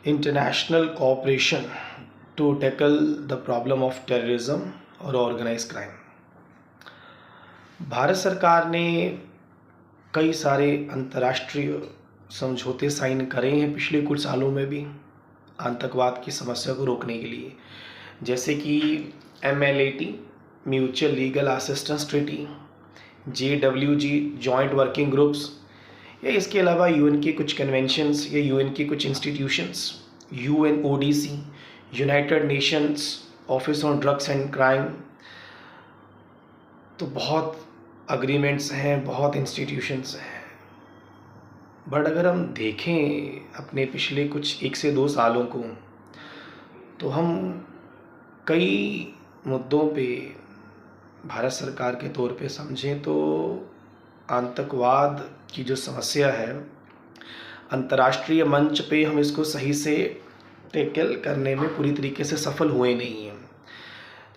international cooperation to tackle the problem of terrorism और organise crime. Bharat सरकार ने कई सारे अंतर्राष्ट्रीय समझौते साइन करे हैं पिछले कुछ सालों में भी आतंकवाद की समस्या को रोकने के लिए, जैसे कि MLAT mutual legal assistance treaty, JWG joint working groups, या इसके अलावा UN के कुछ कन्वेंशंस या UN के कुछ institutions, UNODC United Nations office on drugs and crime. तो बहुत अग्रीमेंट्स हैं, बहुत इंस्टीट्यूशंस हैं। बट अगर हम देखें अपने पिछले कुछ 1 से 2 सालों को, तो हम कई मुद्दों पे भारत सरकार के तौर पे समझें तो आतंकवाद की जो समस्या है अंतर्राष्ट्रीय मंच पे हम इसको सही से टैकल करने में पूरी तरीके से सफल हुए नहीं हैं।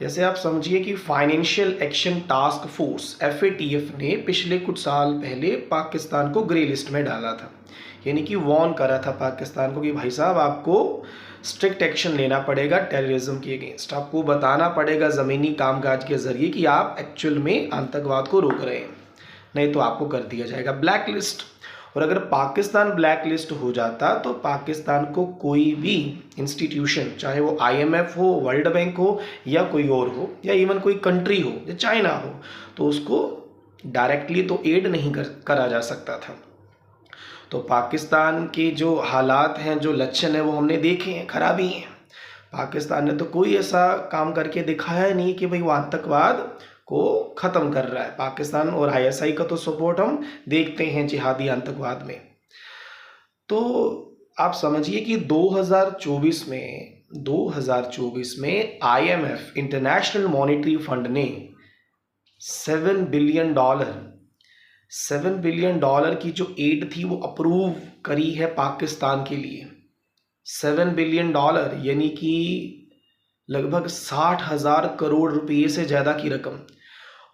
जैसे आप समझिए कि financial action task force FATF ने पिछले कुछ साल पहले पाकिस्तान को ग्रे लिस्ट में डाला था, यानी कि वार्न करा था पाकिस्तान को कि भाई साहब आपको स्ट्रिक्ट एक्शन लेना पड़ेगा टेररिज्म के अगेंस्ट, आपको बताना पड़ेगा ज़मीनी कामकाज के ज़रिए कि आप एक्चुअल में आतंकवाद को रोक रहे हैं, नहीं तो आपको कर दिया जाएगा ब्लैक लिस्ट। और अगर पाकिस्तान ब्लैक लिस्ट हो जाता तो पाकिस्तान को कोई भी इंस्टीट्यूशन, चाहे वो IMF हो, वर्ल्ड बैंक हो या कोई और हो, या इवन कोई कंट्री हो या चाइना हो, तो उसको डायरेक्टली तो एड नहीं करा जा सकता था। तो पाकिस्तान के जो हालात हैं, जो लक्षण हैं, वो हमने देखे हैं, खराब ही हैं। पाकिस्तान ने तो कोई ऐसा काम करके दिखाया नहीं कि भाई वो आतंकवाद को ख़त्म कर रहा है। पाकिस्तान और ISI का तो सपोर्ट हम देखते हैं जिहादी आतंकवाद में। तो आप समझिए कि 2024 में IMF इंटरनेशनल मॉनेटरी फंड ने $7 बिलियन की जो एड थी वो अप्रूव करी है पाकिस्तान के लिए। $7 बिलियन यानी कि लगभग 60,000 करोड़ रुपये से ज़्यादा की रकम।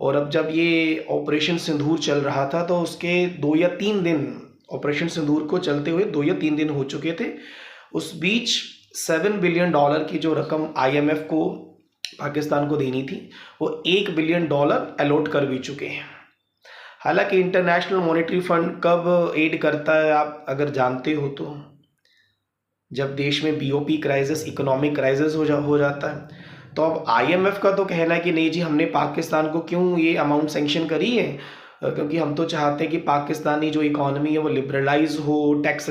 और अब जब ये ऑपरेशन सिंदूर चल रहा था तो उसके 2 या 3 दिन, ऑपरेशन सिंदूर को चलते हुए 2 या 3 दिन हो चुके थे, उस बीच $7 बिलियन की जो रकम IMF को पाकिस्तान को देनी थी वो $1 बिलियन अलॉट कर भी चुके हैं। हालांकि इंटरनेशनल मॉनेटरी फंड कब एड करता है आप अगर जानते हो तो जब देश में BOP क्राइसिस, इकोनॉमिक क्राइसिस हो जाता है। तो अब IMF का तो कहना है कि नहीं जी, हमने पाकिस्तान को क्यों ये अमाउंट सेंक्शन करी है, क्योंकि हम तो चाहते हैं कि पाकिस्तानी जो इकोनॉमी है वो लिबरलाइज हो, टैक्स